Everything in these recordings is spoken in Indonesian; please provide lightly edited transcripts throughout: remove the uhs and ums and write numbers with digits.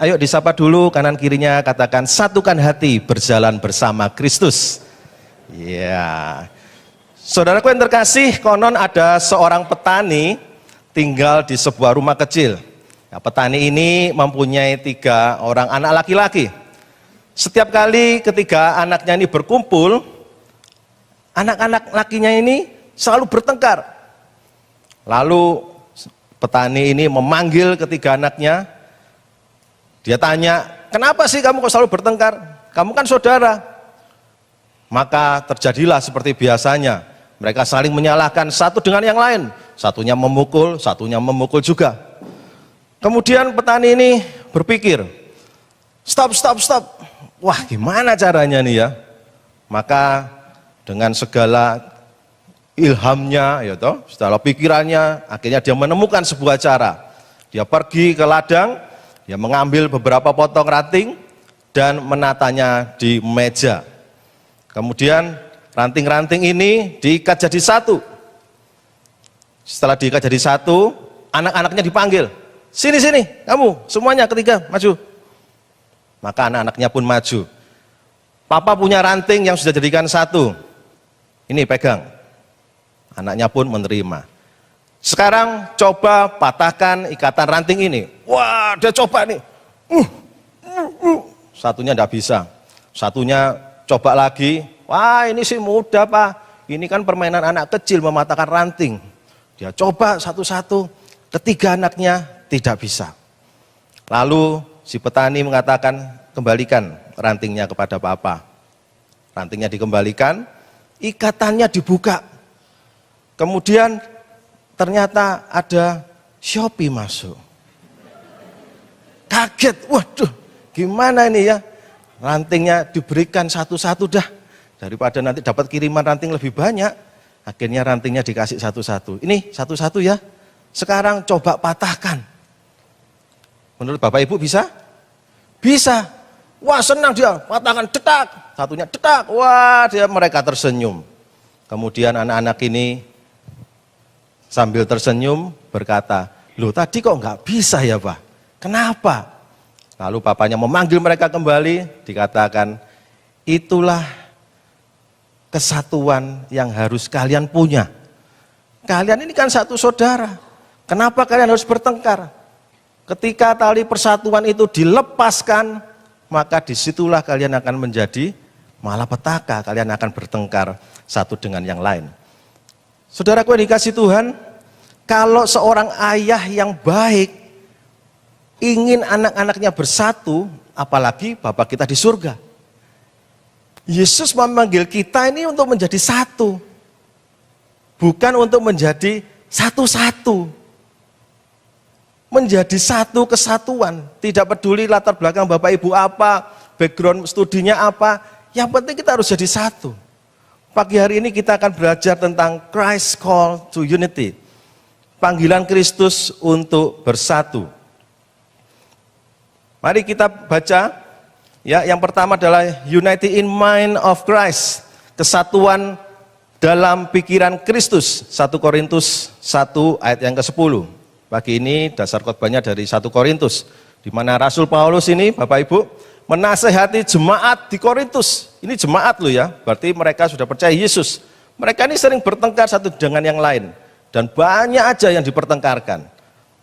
Ayo disapa dulu kanan kirinya, katakan satukan hati berjalan bersama Kristus. Ya, saudaraku yang terkasih, konon ada seorang petani tinggal di sebuah rumah kecil. Nah, petani ini mempunyai 3 orang anak laki-laki. Setiap kali ketika anaknya ini berkumpul, anak-anak lakinya ini selalu bertengkar. Lalu petani ini memanggil ketiga anaknya. Dia tanya, kenapa sih kamu kok selalu bertengkar? Kamu kan saudara. Maka terjadilah seperti biasanya. Mereka saling menyalahkan satu dengan yang lain. Satunya memukul juga. Kemudian petani ini berpikir, stop. Wah, gimana caranya nih ya? Maka dengan segala ilhamnya, ya toh, segala pikirannya, akhirnya dia menemukan sebuah cara. Dia pergi ke ladang, dia mengambil beberapa potong ranting dan menatanya di meja. Kemudian ranting-ranting ini diikat jadi satu. Setelah diikat jadi satu, anak-anaknya dipanggil. Sini, kamu semuanya ketiga maju. Maka anak-anaknya pun maju. Papa punya ranting yang sudah jadikan satu. Ini pegang. Anaknya pun menerima. Sekarang coba patahkan ikatan ranting ini. Wah, dia coba nih. Satunya tidak bisa. Satunya coba lagi. Wah, ini sih mudah, Pak. Ini kan permainan anak kecil mematahkan ranting. Dia coba satu-satu. Ketiga anaknya tidak bisa. Lalu si petani mengatakan, kembalikan rantingnya kepada Papa. Rantingnya dikembalikan, ikatannya dibuka. Kemudian ternyata ada Shopee masuk. Kaget, waduh gimana ini ya, rantingnya diberikan satu-satu dah, daripada nanti dapat kiriman ranting lebih banyak, akhirnya rantingnya dikasih satu-satu. Ini satu-satu ya, sekarang coba patahkan. Menurut Bapak Ibu bisa? Bisa. Wah, senang dia, patahkan, detak, satunya detak, wah mereka tersenyum. Kemudian anak-anak ini sambil tersenyum berkata, loh tadi kok nggak bisa ya Pak? Kenapa? Lalu papanya memanggil mereka kembali, dikatakan, itulah kesatuan yang harus kalian punya. Kalian ini kan satu saudara, kenapa kalian harus bertengkar? Ketika tali persatuan itu dilepaskan, maka disitulah kalian akan menjadi malapetaka, kalian akan bertengkar satu dengan yang lain. Saudaraku yang dikasih Tuhan, kalau seorang ayah yang baik ingin anak-anaknya bersatu, apalagi Bapa kita di surga. Yesus memanggil kita ini untuk menjadi satu, bukan untuk menjadi satu-satu. Menjadi satu kesatuan, tidak peduli latar belakang Bapak Ibu apa, background studinya apa, yang penting kita harus jadi satu. Pagi hari ini kita akan belajar tentang Christ call to unity. Panggilan Kristus untuk bersatu. Mari kita baca. Ya, yang pertama adalah unity in mind of Christ. Kesatuan dalam pikiran Kristus. 1 Korintus 1 ayat yang ke-10. Pagi ini dasar khotbahnya dari 1 Korintus. Di mana Rasul Paulus ini, Bapak Ibu, menasehati jemaat di Korintus. Ini jemaat loh ya, berarti mereka sudah percaya Yesus. Mereka ini sering bertengkar satu dengan yang lain. Dan banyak aja yang dipertengkarkan.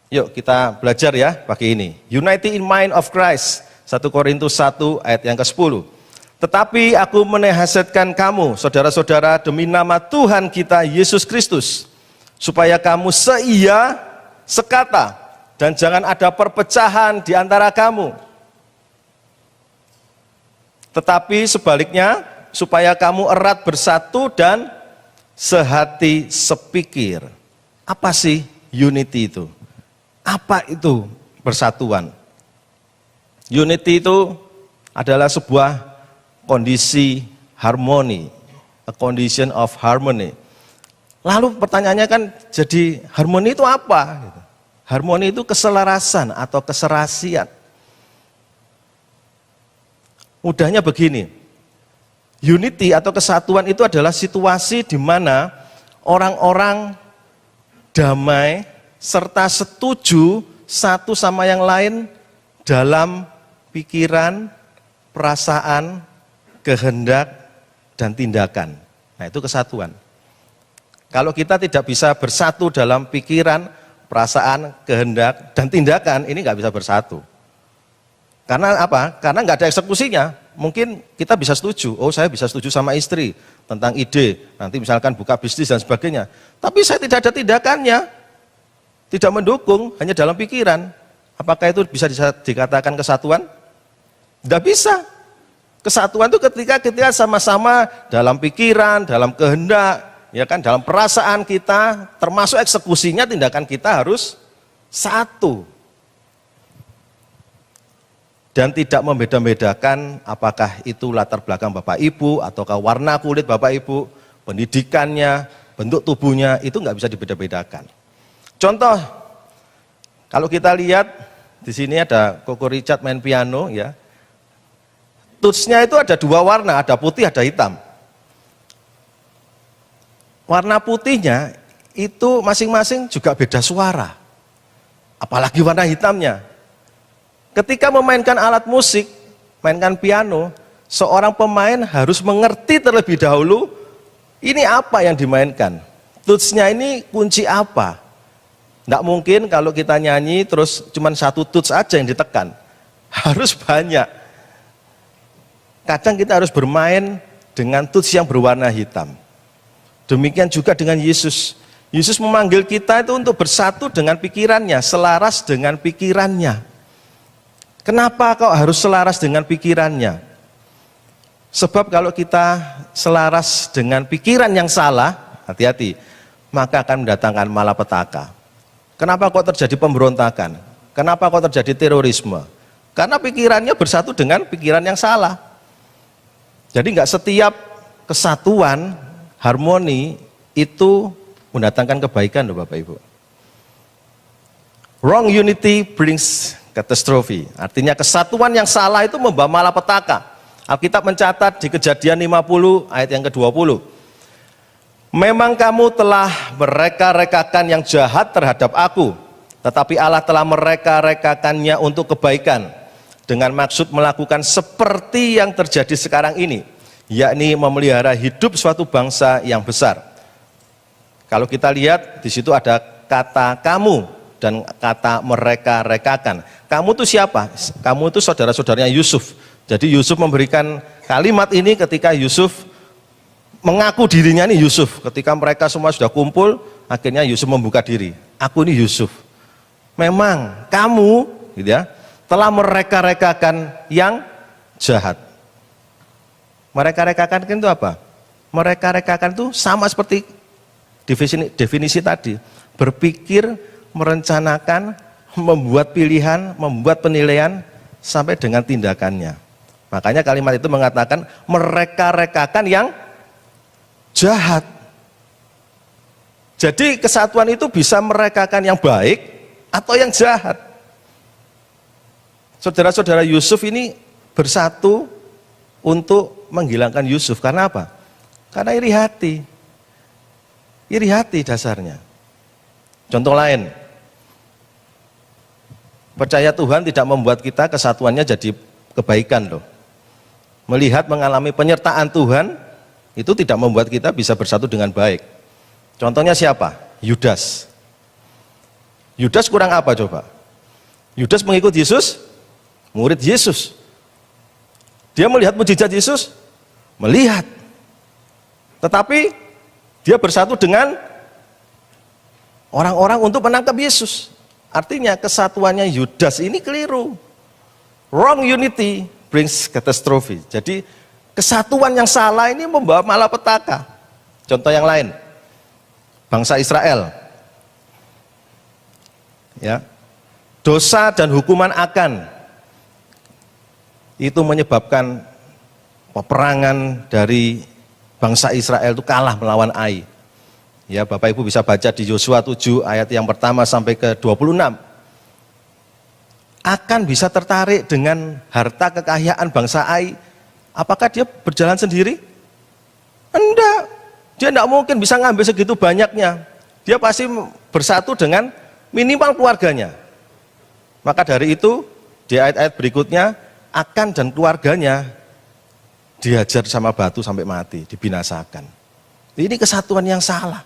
Yuk kita belajar ya pagi ini. Unity in mind of Christ. 1 Korintus 1 ayat yang ke-10. Tetapi aku menasihatkan kamu, saudara-saudara, demi nama Tuhan kita Yesus Kristus. Supaya kamu seia, sekata, dan jangan ada perpecahan di antara kamu. Tetapi sebaliknya, supaya kamu erat bersatu dan sehati sepikir. Apa sih unity itu? Apa itu persatuan? Unity itu adalah sebuah kondisi harmoni, a condition of harmony. Lalu pertanyaannya kan jadi harmoni itu apa? Harmoni itu keselarasan atau keserasian. Mudahnya begini, unity atau kesatuan itu adalah situasi di mana orang-orang damai serta setuju satu sama yang lain dalam pikiran, perasaan, kehendak, dan tindakan. Nah, itu kesatuan. Kalau kita tidak bisa bersatu dalam pikiran, perasaan, kehendak, dan tindakan, ini nggak bisa bersatu. Karena apa? Karena nggak ada eksekusinya. Mungkin kita bisa setuju, oh saya bisa setuju sama istri tentang ide, nanti misalkan buka bisnis dan sebagainya. Tapi saya tidak ada tindakannya, tidak mendukung, hanya dalam pikiran. Apakah itu bisa dikatakan kesatuan? Tidak bisa. Kesatuan itu ketika kita sama-sama dalam pikiran, dalam kehendak, ya kan, dalam perasaan kita, termasuk eksekusinya, tindakan kita harus satu. Dan tidak membeda-bedakan apakah itu latar belakang Bapak Ibu, ataukah warna kulit Bapak Ibu, pendidikannya, bentuk tubuhnya, itu nggak bisa dibeda-bedakan. Contoh, kalau kita lihat di sini ada Koko Richard main piano, ya. Tutsnya itu ada dua warna, ada putih, ada hitam. Warna putihnya itu masing-masing juga beda suara. Apalagi warna hitamnya. Ketika memainkan alat musik, mainkan piano, seorang pemain harus mengerti terlebih dahulu ini apa yang dimainkan. Tutsnya ini kunci apa? Nggak mungkin kalau kita nyanyi terus cuma satu tuts aja yang ditekan. Harus banyak. Kadang kita harus bermain dengan tuts yang berwarna hitam. Demikian juga dengan Yesus. Yesus memanggil kita itu untuk bersatu dengan pikirannya, selaras dengan pikirannya. Kenapa kau harus selaras dengan pikirannya? Sebab kalau kita selaras dengan pikiran yang salah, hati-hati, maka akan mendatangkan malapetaka. Kenapa kok terjadi pemberontakan? Kenapa kok terjadi terorisme? Karena pikirannya bersatu dengan pikiran yang salah. Jadi nggak setiap kesatuan, harmoni itu mendatangkan kebaikan loh Bapak Ibu. Wrong unity brings catastrophe. Artinya kesatuan yang salah itu membawa malapetaka. Alkitab mencatat di Kejadian 50 ayat yang ke-20. Memang kamu telah mereka-rekakan yang jahat terhadap aku, tetapi Allah telah mereka-rekakannya untuk kebaikan, dengan maksud melakukan seperti yang terjadi sekarang ini, yakni memelihara hidup suatu bangsa yang besar. Kalau kita lihat di situ ada kata kamu dan kata mereka-rekakan. Kamu itu siapa? Kamu itu saudara-saudaranya Yusuf. Jadi Yusuf memberikan kalimat ini ketika Yusuf mengaku dirinya ini Yusuf. Ketika mereka semua sudah kumpul, akhirnya Yusuf membuka diri. Aku ini Yusuf. Memang kamu, gitu ya, telah mereka-rekakan yang jahat. Mereka-rekakan itu apa? Mereka-rekakan itu sama seperti definisi tadi. Berpikir, merencanakan, membuat pilihan, membuat penilaian, sampai dengan tindakannya. Makanya kalimat itu mengatakan mereka-rekakan yang jahat. Jadi kesatuan itu bisa merekakan yang baik atau yang jahat. Saudara-saudara Yusuf ini bersatu untuk menghilangkan Yusuf. Karena apa? Karena iri hati. Iri hati dasarnya. Contoh lain. Percaya Tuhan tidak membuat kita kesatuannya jadi kebaikan loh. Melihat mengalami penyertaan Tuhan, itu tidak membuat kita bisa bersatu dengan baik. Contohnya siapa? Yudas. Yudas kurang apa coba? Yudas mengikut Yesus, murid Yesus. Dia melihat mujizat Yesus, melihat. Tetapi dia bersatu dengan orang-orang untuk menangkap Yesus. Artinya kesatuannya Yudas ini keliru. Wrong unity brings catastrophe. Jadi kesatuan yang salah ini membawa malapetaka. Contoh yang lain, bangsa Israel. Ya, dosa dan hukuman akan itu menyebabkan peperangan dari bangsa Israel itu kalah melawan Ai. Ya, Bapak Ibu bisa baca di Yosua 7 ayat yang pertama sampai ke 26. Akan bisa tertarik dengan harta kekayaan bangsa Ai. Apakah dia berjalan sendiri? Enggak. Dia enggak mungkin bisa ngambil segitu banyaknya. Dia pasti bersatu dengan minimal keluarganya. Maka dari itu di ayat-ayat berikutnya, Akan dan keluarganya dihajar sama batu sampai mati, dibinasakan. Ini kesatuan yang salah.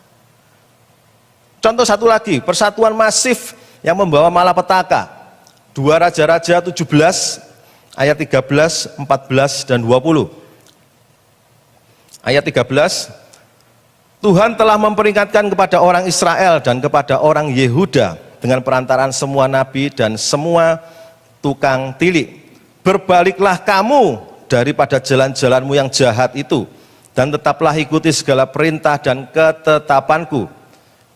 Contoh satu lagi, persatuan masif yang membawa malapetaka. 2 Raja-Raja 17 ayat 13, 14 dan 20. Ayat 13, Tuhan telah memperingatkan kepada orang Israel dan kepada orang Yehuda dengan perantaraan semua nabi dan semua tukang tilik. Berbaliklah kamu daripada jalan-jalanmu yang jahat itu dan tetaplah ikuti segala perintah dan ketetapanku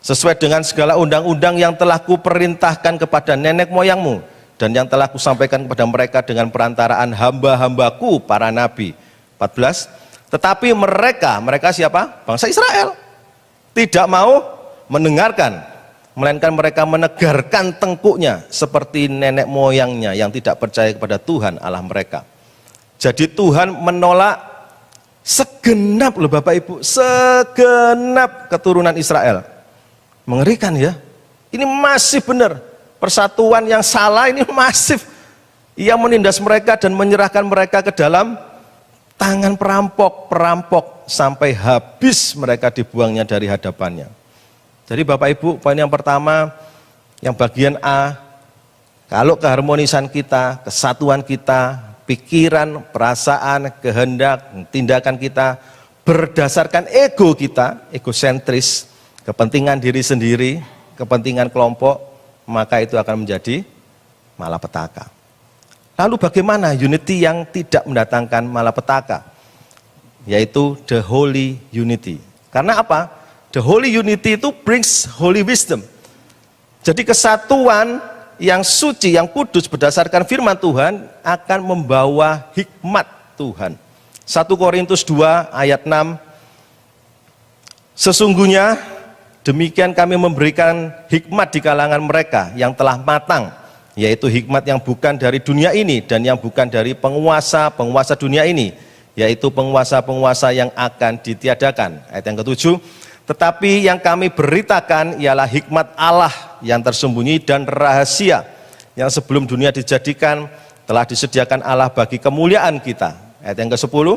sesuai dengan segala undang-undang yang telah kuperintahkan kepada nenek moyangmu dan yang telah kusampaikan kepada mereka dengan perantaraan hamba-hambaku para nabi. 14. Tetapi mereka siapa? Bangsa Israel tidak mau mendengarkan, melainkan mereka menegarkan tengkuknya seperti nenek moyangnya yang tidak percaya kepada Tuhan Allah mereka. Jadi Tuhan menolak segenap loh Bapak Ibu, segenap keturunan Israel. Mengerikan ya. Ini masih benar. Persatuan yang salah ini masif. Ia menindas mereka dan menyerahkan mereka ke dalam tangan perampok sampai habis mereka dibuangnya dari hadapannya. Jadi Bapak Ibu, poin yang pertama, yang bagian A, kalau keharmonisan kita, kesatuan kita, pikiran, perasaan, kehendak, tindakan kita berdasarkan ego kita, egosentris, kepentingan diri sendiri, kepentingan kelompok, maka itu akan menjadi malapetaka. Lalu bagaimana unity yang tidak mendatangkan malapetaka? Yaitu the holy unity. Karena apa? The holy unity itu brings holy wisdom. Jadi kesatuan yang suci, yang kudus berdasarkan firman Tuhan akan membawa hikmat Tuhan. 1 Korintus 2 ayat 6. Sesungguhnya demikian kami memberikan hikmat di kalangan mereka yang telah matang, yaitu hikmat yang bukan dari dunia ini dan yang bukan dari penguasa dunia ini, yaitu penguasa-penguasa yang akan ditiadakan. Ayat yang ke-7, tetapi yang kami beritakan ialah hikmat Allah yang tersembunyi dan rahasia, yang sebelum dunia dijadikan telah disediakan Allah bagi kemuliaan kita. Ayat yang ke-10,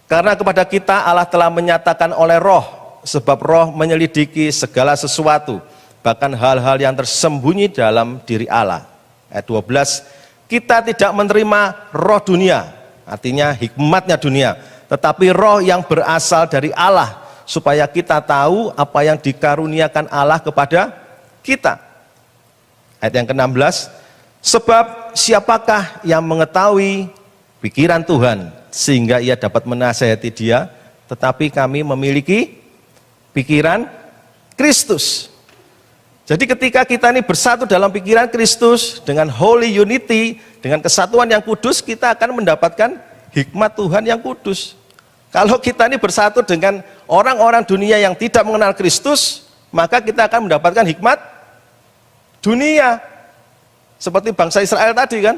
karena kepada kita Allah telah menyatakan oleh roh, sebab roh menyelidiki segala sesuatu, bahkan hal-hal yang tersembunyi dalam diri Allah. Ayat 12, kita tidak menerima roh dunia, artinya hikmatnya dunia, tetapi roh yang berasal dari Allah, supaya kita tahu apa yang dikaruniakan Allah kepada kita. Ayat yang ke-16, sebab siapakah yang mengetahui pikiran Tuhan sehingga ia dapat menasihati dia, tetapi kami memiliki pikiran Kristus. Jadi ketika kita ini bersatu dalam pikiran Kristus dengan holy unity, dengan kesatuan yang kudus, kita akan mendapatkan hikmat Tuhan yang kudus. Kalau kita ini bersatu dengan orang-orang dunia yang tidak mengenal Kristus, maka kita akan mendapatkan hikmat dunia. Seperti bangsa Israel tadi kan.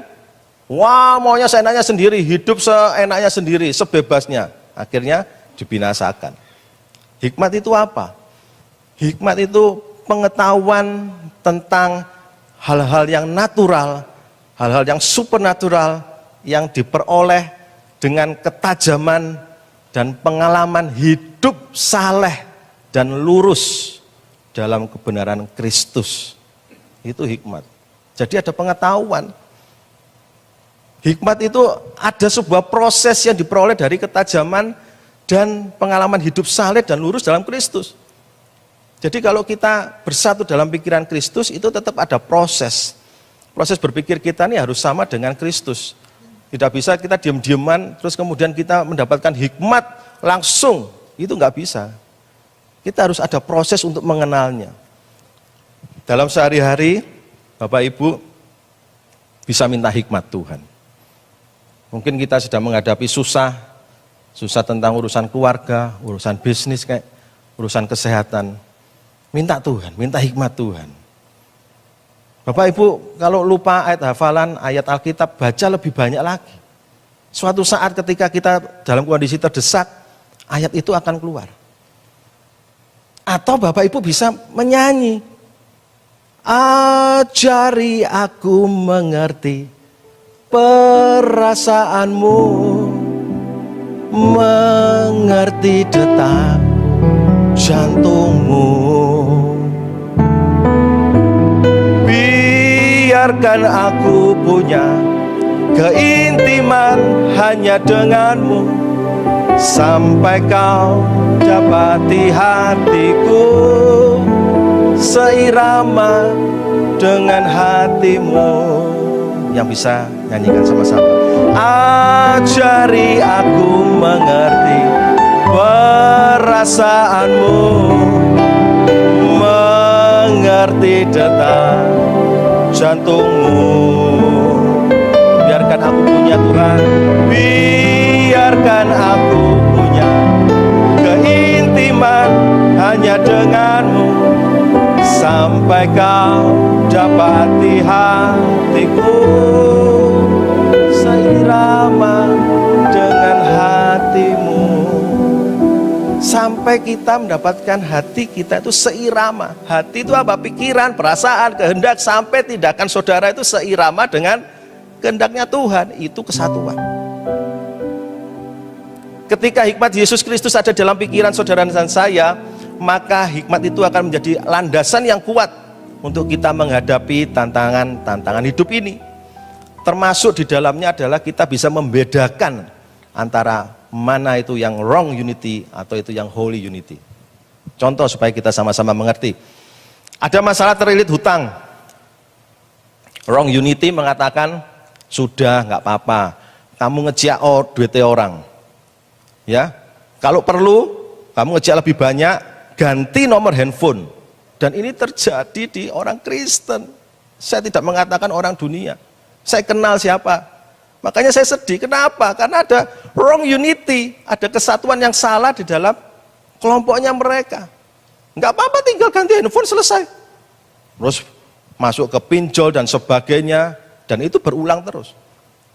Wah, maunya seenaknya sendiri, hidup seenaknya sendiri, sebebasnya. Akhirnya dibinasakan. Hikmat itu apa? Hikmat itu pengetahuan tentang hal-hal yang natural, hal-hal yang supernatural yang diperoleh dengan ketajaman dan pengalaman hidup saleh dan lurus dalam kebenaran Kristus. Itu hikmat. Jadi ada pengetahuan. Hikmat itu ada sebuah proses yang diperoleh dari ketajaman dan pengalaman hidup saleh dan lurus dalam Kristus. Jadi kalau kita bersatu dalam pikiran Kristus, itu tetap ada proses. Proses berpikir kita ini harus sama dengan Kristus. Tidak bisa kita diam-diaman, terus kemudian kita mendapatkan hikmat langsung. Itu nggak bisa. Kita harus ada proses untuk mengenalnya. Dalam sehari-hari, Bapak Ibu bisa minta hikmat Tuhan. Mungkin kita sedang menghadapi susah tentang urusan keluarga, urusan bisnis, kayak urusan kesehatan. Minta Tuhan, minta hikmat Tuhan. Bapak Ibu, kalau lupa ayat hafalan, ayat Alkitab, baca lebih banyak lagi. Suatu saat ketika kita dalam kondisi terdesak, ayat itu akan keluar. Atau Bapak Ibu bisa menyanyi. Ajari aku mengerti perasaanmu, mengerti detak jantungmu. Biarkan aku punya keintiman hanya denganmu, sampai kau dapati hatiku seirama dengan hatimu. Yang bisa nyanyikan sama-sama. Ajari aku mengerti perasaanmu, mengerti detak jantungmu. Biarkan aku punya Tuhan, biarkan aku punya keintiman hanya denganmu, sampai kau dapati hatiku seirama dengan hatimu. Sampai kita mendapatkan hati kita itu seirama. Hati itu apa? Pikiran, perasaan, kehendak, sampai tindakan saudara itu seirama dengan kehendaknya Tuhan. Itu kesatuan. Ketika hikmat Yesus Kristus ada dalam pikiran saudara dan saya, maka hikmat itu akan menjadi landasan yang kuat untuk kita menghadapi tantangan hidup ini. Termasuk di dalamnya adalah kita bisa membedakan antara mana itu yang wrong unity atau itu yang holy unity. Contoh supaya kita sama-sama mengerti. Ada masalah terlilit hutang. Wrong unity mengatakan, sudah nggak apa-apa, kamu ngejak duitnya orang. Ya, kalau perlu kamu ngejak lebih banyak, ganti nomor handphone. Dan ini terjadi di orang Kristen. Saya tidak mengatakan orang dunia. Saya kenal siapa. Makanya saya sedih. Kenapa? Karena ada wrong unity, ada kesatuan yang salah di dalam kelompoknya mereka. Nggak apa-apa, tinggal ganti handphone, selesai. Terus masuk ke pinjol dan sebagainya, dan itu berulang terus.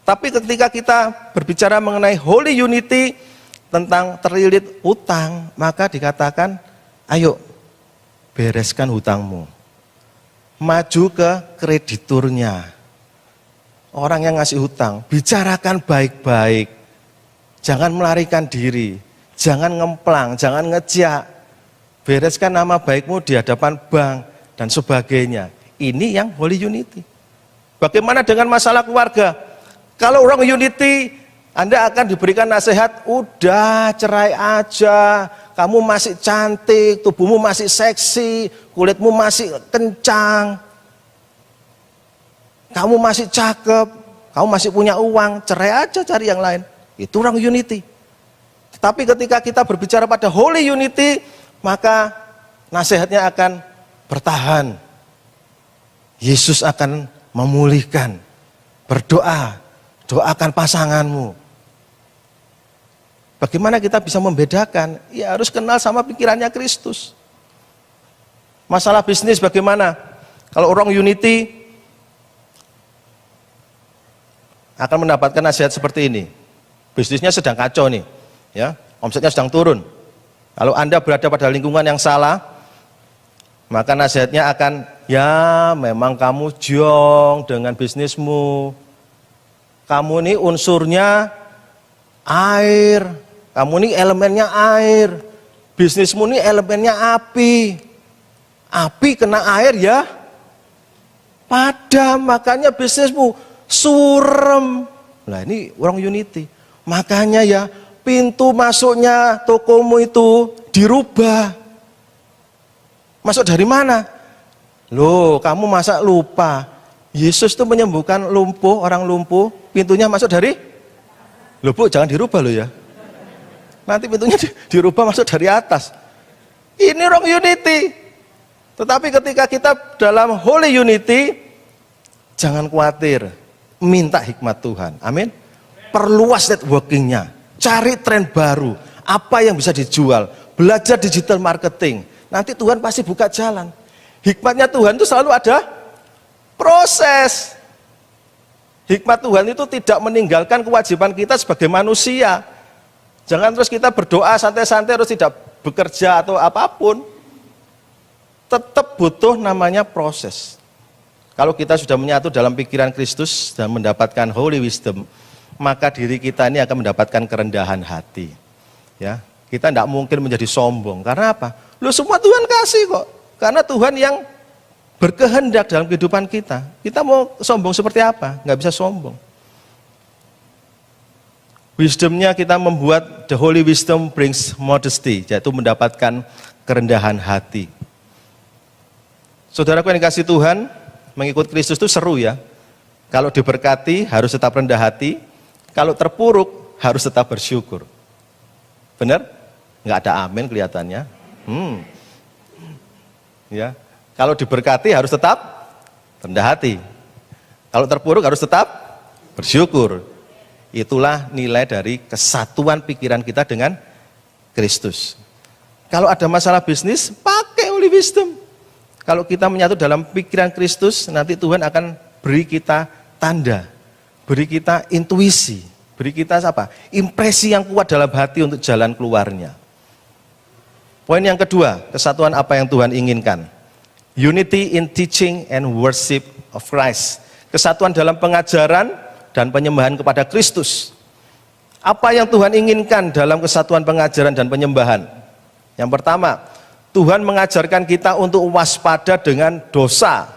Tapi ketika kita berbicara mengenai holy unity, tentang terlilit hutang, maka dikatakan, ayo bereskan hutangmu. Maju ke krediturnya. Orang yang ngasih hutang, bicarakan baik-baik. Jangan melarikan diri, jangan ngemplang, jangan ngejak. Bereskan nama baikmu di hadapan bank dan sebagainya. Ini yang holy unity. Bagaimana dengan masalah keluarga? Kalau wrong unity, Anda akan diberikan nasihat, udah cerai aja, kamu masih cantik, tubuhmu masih seksi, kulitmu masih kencang, kamu masih cakep, kamu masih punya uang, cerai aja, cari yang lain. Itu wrong unity. Tapi ketika kita berbicara pada holy unity, maka nasihatnya akan bertahan. Yesus akan memulihkan. Berdoa, doakan pasanganmu. Bagaimana kita bisa membedakan? Ya harus kenal sama pikirannya Kristus. Masalah bisnis bagaimana? Kalau wrong unity akan mendapatkan nasihat seperti ini. Bisnisnya sedang kacau nih, ya, omsetnya sedang turun. Kalau Anda berada pada lingkungan yang salah, maka nasihatnya akan, ya memang kamu jong dengan bisnismu. Kamu ini unsurnya air, kamu ini elemennya air, bisnismu ini elemennya api. Api kena air ya padam, makanya bisnismu surem. Nah ini wrong unity. Makanya ya pintu masuknya tokomu itu dirubah. Masuk dari mana? Loh, kamu masa lupa? Yesus itu menyembuhkan lumpuh, orang lumpuh, pintunya masuk dari? Loh Bu, jangan dirubah loh ya. Nanti pintunya dirubah masuk dari atas. Ini wrong unity. Tetapi ketika kita dalam holy unity, jangan khawatir, minta hikmat Tuhan. Amin. Perluas networkingnya, cari tren baru, apa yang bisa dijual, belajar digital marketing. Nanti Tuhan pasti buka jalan. Hikmatnya Tuhan itu selalu ada proses. Hikmat Tuhan itu tidak meninggalkan kewajiban kita sebagai manusia. Jangan terus kita berdoa santai-santai terus tidak bekerja atau apapun. Tetap butuh namanya proses. Kalau kita sudah menyatu dalam pikiran Kristus dan mendapatkan holy wisdom, maka diri kita ini akan mendapatkan kerendahan hati. Ya, kita tidak mungkin menjadi sombong. Karena apa? Loh, semua Tuhan kasih kok. Karena Tuhan yang berkehendak dalam kehidupan kita. Kita mau sombong seperti apa? Nggak bisa sombong. Wisdomnya kita membuat the holy wisdom brings modesty, yaitu mendapatkan kerendahan hati. Saudaraku yang dikasih Tuhan, mengikut Kristus itu seru ya. Kalau diberkati harus tetap rendah hati, kalau terpuruk harus tetap bersyukur. Benar? Nggak ada amin kelihatannya. Ya. Kalau diberkati harus tetap rendah hati. Kalau terpuruk harus tetap bersyukur. Itulah nilai dari kesatuan pikiran kita dengan Kristus. Kalau ada masalah bisnis, pakai holy wisdom. Kalau kita menyatu dalam pikiran Kristus, nanti Tuhan akan beri kita tanda, beri kita intuisi, beri kita apa? Impresi yang kuat dalam hati untuk jalan keluarnya. Poin yang kedua, kesatuan apa yang Tuhan inginkan. Unity in teaching and worship of Christ. Kesatuan dalam pengajaran dan penyembahan kepada Kristus. Apa yang Tuhan inginkan dalam kesatuan pengajaran dan penyembahan? Yang pertama, Tuhan mengajarkan kita untuk waspada dengan dosa.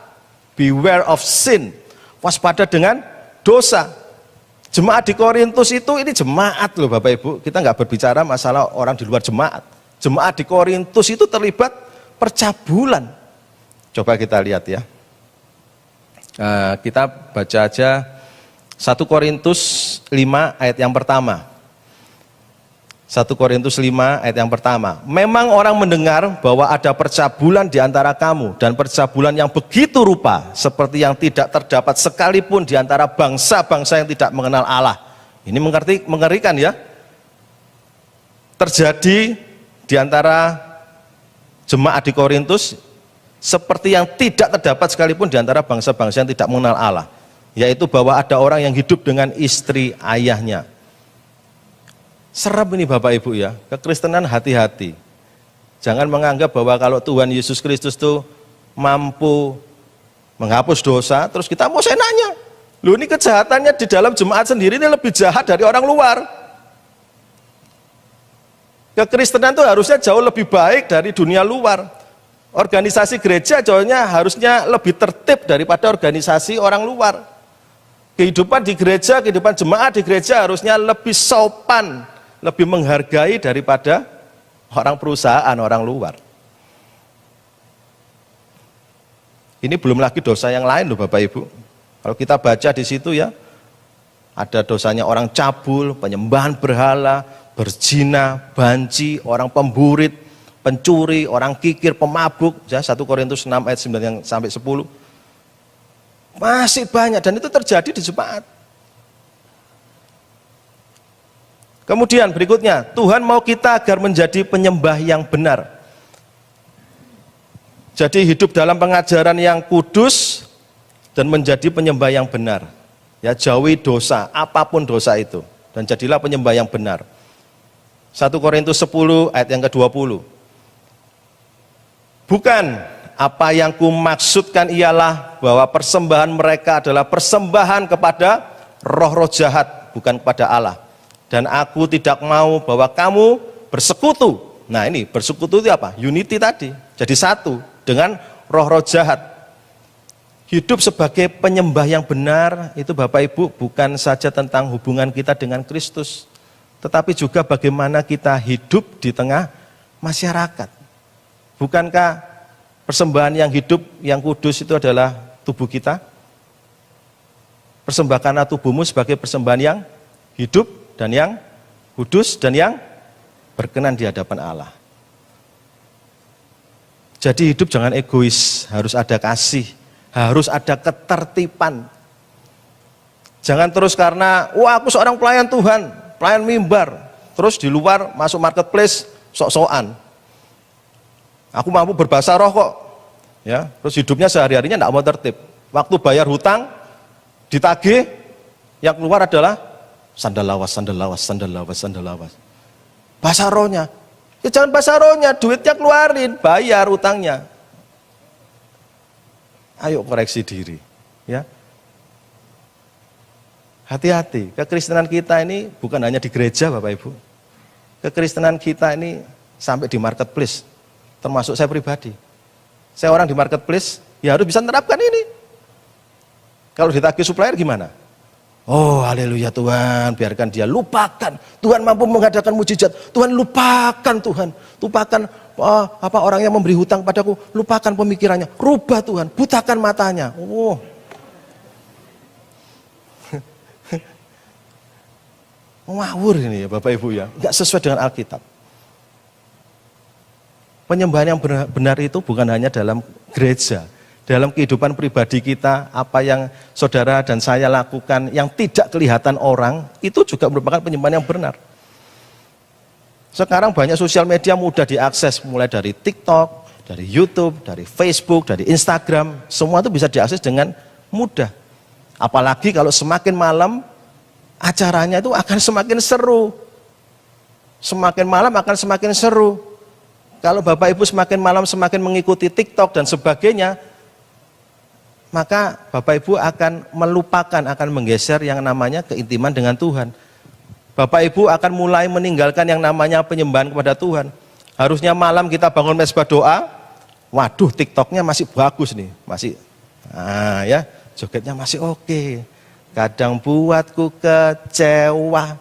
Beware of sin. Waspada dengan dosa. Jemaat di Korintus ini jemaat loh Bapak Ibu. Kita nggak berbicara masalah orang di luar jemaat. Jemaat di Korintus itu terlibat percabulan. Coba kita lihat ya. Kita baca aja 1 Korintus 5 ayat yang pertama. 1 Korintus 5 ayat yang pertama. Memang orang mendengar bahwa ada percabulan di antara kamu, dan percabulan yang begitu rupa seperti yang tidak terdapat sekalipun di antara bangsa-bangsa yang tidak mengenal Allah. Ini mengerikan ya. Terjadi di antara jemaat di Korintus seperti yang tidak terdapat sekalipun di antara bangsa-bangsa yang tidak mengenal Allah. Yaitu bahwa ada orang yang hidup dengan istri ayahnya. Serem ini Bapak Ibu ya, kekristenan hati-hati. Jangan menganggap bahwa kalau Tuhan Yesus Kristus itu mampu menghapus dosa, terus kita mau senanya. Loh, ini kejahatannya di dalam jemaat sendiri ini lebih jahat dari orang luar. Kekristenan itu harusnya jauh lebih baik dari dunia luar. Organisasi gereja harusnya lebih tertib daripada organisasi orang luar. Kehidupan di gereja, kehidupan jemaat di gereja harusnya lebih sopan, lebih menghargai daripada orang perusahaan, orang luar. Ini belum lagi dosa yang lain loh Bapak Ibu. Kalau kita baca di situ ya, ada dosanya orang cabul, penyembahan berhala, berzina, banci, orang pemburit, pencuri, orang kikir, pemabuk. Ya, 1 Korintus 6 ayat 9 sampai 10. Masih banyak, dan itu terjadi di jemaat. Kemudian berikutnya, Tuhan mau kita agar menjadi penyembah yang benar. Jadi hidup dalam pengajaran yang kudus dan menjadi penyembah yang benar. Ya, jauhi dosa, apapun dosa itu, dan jadilah penyembah yang benar. 1 Korintus 10 ayat yang ke-20. Bukan apa yang kumaksudkan ialah bahwa persembahan mereka adalah persembahan kepada roh-roh jahat, bukan kepada Allah. Dan aku tidak mau bahwa kamu bersekutu. Nah ini, bersekutu itu apa? Unity tadi, jadi satu dengan roh-roh jahat. Hidup sebagai penyembah yang benar, itu Bapak Ibu bukan saja tentang hubungan kita dengan Kristus, tetapi juga bagaimana kita hidup di tengah masyarakat. Bukankah persembahan yang hidup, yang kudus itu adalah tubuh kita? Persembahkanlah tubuhmu sebagai persembahan yang hidup dan yang kudus dan yang berkenan di hadapan Allah. Jadi hidup jangan egois, harus ada kasih, harus ada ketertiban. Jangan terus karena, wah aku seorang pelayan Tuhan, pelayan mimbar, terus di luar masuk marketplace sok-sokan. Aku mampu berbahasa roh kok, ya. Terus hidupnya sehari-harinya tidak mau tertib. Waktu bayar hutang, ditagih, yang keluar adalah sandal lawas, sandal lawas, sandal lawas, sandal lawas. Bahasa rohnya, ya jangan bahasa rohnya, duitnya keluarin, bayar hutangnya. Ayo koreksi diri. Ya. Hati-hati, kekristenan kita ini bukan hanya di gereja Bapak Ibu. Kekristenan kita ini sampai di marketplace, termasuk saya pribadi. Saya orang di marketplace, ya harus bisa menerapkan ini. Kalau ditagih supplier gimana? Oh haleluya Tuhan, biarkan dia, lupakan. Tuhan mampu mengadakan mujizat. Tuhan lupakan Tuhan. Lupakan orang yang memberi hutang padaku. Lupakan pemikirannya. Rubah Tuhan, butakan matanya. Oh. Ngawur ini ya Bapak Ibu ya. Enggak sesuai dengan Alkitab. Penyembahan yang benar itu bukan hanya dalam gereja. Dalam kehidupan pribadi kita, apa yang saudara dan saya lakukan yang tidak kelihatan orang, itu juga merupakan penyembahan yang benar. Sekarang banyak sosial media mudah diakses, mulai dari TikTok, dari YouTube, dari Facebook, dari Instagram, semua itu bisa diakses dengan mudah. Apalagi kalau semakin malam, acaranya itu akan semakin seru. Semakin malam akan semakin seru. Kalau Bapak Ibu semakin malam semakin mengikuti TikTok dan sebagainya, maka Bapak Ibu akan melupakan, akan menggeser yang namanya keintiman dengan Tuhan. Bapak Ibu akan mulai meninggalkan yang namanya penyembahan kepada Tuhan. Harusnya malam kita bangun mesbah doa, waduh TikToknya masih bagus nih, masih, ya jogetnya masih oke. Kadang buatku kecewa,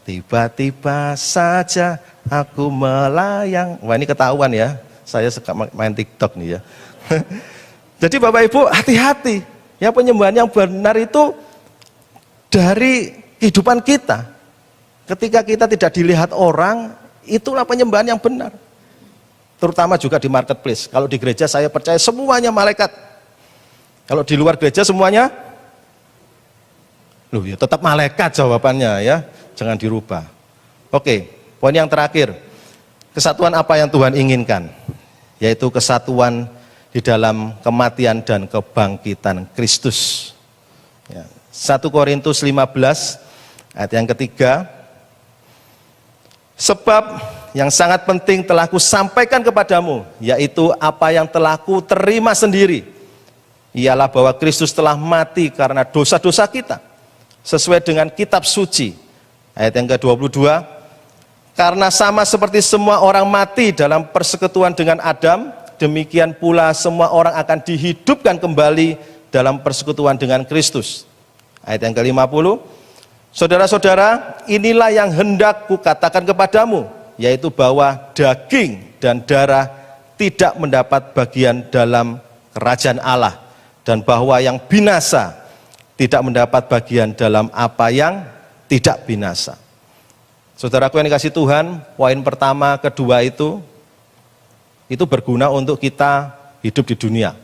tiba-tiba saja aku melayang. Wah ini ketahuan ya. Saya suka main TikTok nih ya. Jadi Bapak Ibu hati-hati. Ya penyembahan yang benar itu dari kehidupan kita. Ketika kita tidak dilihat orang, itulah penyembahan yang benar. Terutama juga di marketplace. Kalau di gereja saya percaya semuanya malaikat. Kalau di luar gereja semuanya, loh ya tetap malaikat jawabannya ya. Jangan dirubah. Oke, poin yang terakhir. Kesatuan apa yang Tuhan inginkan? Yaitu kesatuan di dalam kematian dan kebangkitan Kristus. Ya. 1 Korintus 15 ayat yang ketiga. Sebab yang sangat penting telah kusampaikan kepadamu, yaitu apa yang telah ku terima sendiri. Ialah bahwa Kristus telah mati karena dosa-dosa kita. Sesuai dengan kitab suci. Ayat yang ke-22. Karena sama seperti semua orang mati dalam persekutuan dengan Adam, demikian pula semua orang akan dihidupkan kembali dalam persekutuan dengan Kristus. Ayat yang ke-50, saudara-saudara, inilah yang hendak kukatakan kepadamu, yaitu bahwa daging dan darah tidak mendapat bagian dalam kerajaan Allah, dan bahwa yang binasa tidak mendapat bagian dalam apa yang tidak binasa. Saudaraku yang dikasih Tuhan, poin pertama, kedua itu berguna untuk kita hidup di dunia.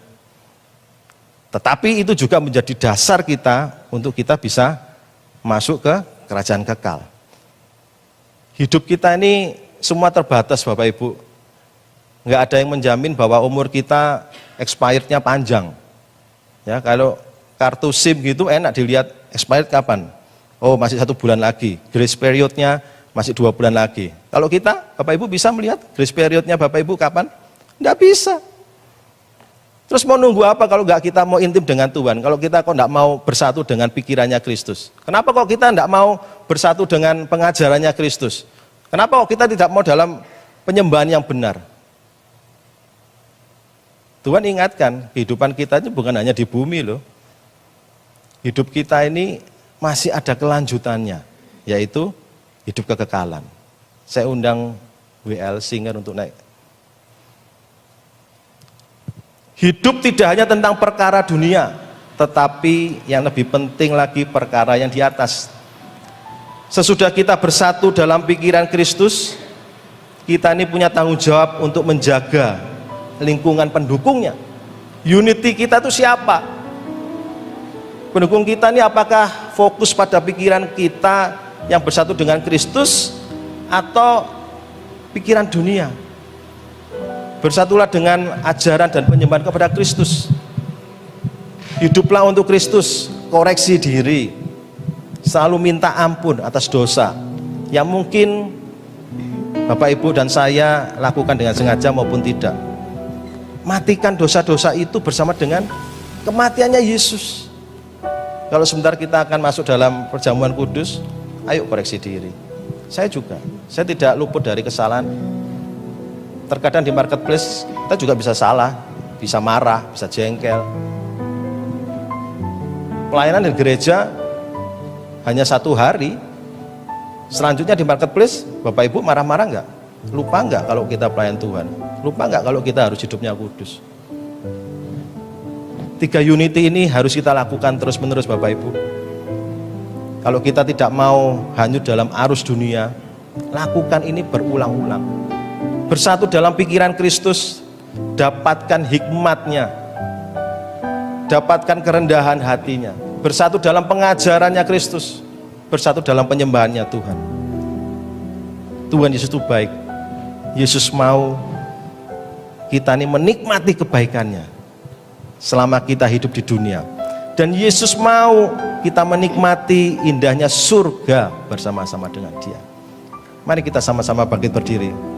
Tetapi itu juga menjadi dasar kita untuk kita bisa masuk ke kerajaan kekal. Hidup kita ini semua terbatas Bapak Ibu. Nggak ada yang menjamin bahwa umur kita expirednya panjang. Ya, kalau kartu SIM gitu enak dilihat expired kapan. Oh masih 1 bulan lagi, grace periodnya masih 2 bulan lagi. Kalau kita, Bapak Ibu bisa melihat grace periodnya Bapak Ibu kapan? Nggak bisa. Terus mau nunggu apa kalau nggak kita mau intim dengan Tuhan? Kalau kita kok nggak mau bersatu dengan pikirannya Kristus? Kenapa kok kita nggak mau bersatu dengan pengajarannya Kristus? Kenapa kok kita tidak mau dalam penyembahan yang benar? Tuhan ingatkan, kehidupan kita itu bukan hanya di bumi loh. Hidup kita ini masih ada kelanjutannya, yaitu hidup kekekalan. Saya undang WL Singer untuk naik. Hidup tidak hanya tentang perkara dunia, tetapi yang lebih penting lagi perkara yang di atas. Sesudah kita bersatu dalam pikiran Kristus, kita ini punya tanggung jawab untuk menjaga lingkungan pendukungnya. Unity kita itu siapa? Pendukung kita ini apakah fokus pada pikiran kita yang bersatu dengan Kristus atau pikiran dunia? Bersatulah dengan ajaran dan penyembahan kepada Kristus. Hiduplah untuk Kristus, koreksi diri, selalu minta ampun atas dosa yang mungkin Bapak Ibu dan saya lakukan dengan sengaja maupun tidak. matikan dosa-dosa itu bersama dengan kematiannya Yesus. Kalau sebentar kita akan masuk dalam perjamuan kudus, ayo koreksi diri. Saya juga, saya tidak luput dari kesalahan. Terkadang di marketplace kita juga bisa salah, bisa marah, bisa jengkel. Pelayanan di gereja hanya 1 hari, selanjutnya di marketplace, Bapak Ibu marah-marah enggak? Lupa enggak kalau kita pelayan Tuhan? Lupa enggak kalau kita harus hidupnya kudus? 3 unity ini harus kita lakukan terus-menerus Bapak Ibu. Kalau kita tidak mau hanyut dalam arus dunia, lakukan ini berulang-ulang. Bersatu dalam pikiran Kristus, dapatkan hikmatnya, dapatkan kerendahan hatinya. Bersatu dalam pengajarannya Kristus, bersatu dalam penyembahannya Tuhan. Tuhan Yesus itu baik. Yesus mau kita ini menikmati kebaikannya selama kita hidup di dunia. Dan Yesus mau kita menikmati indahnya surga bersama-sama dengan Dia. Mari kita sama-sama bangkit berdiri.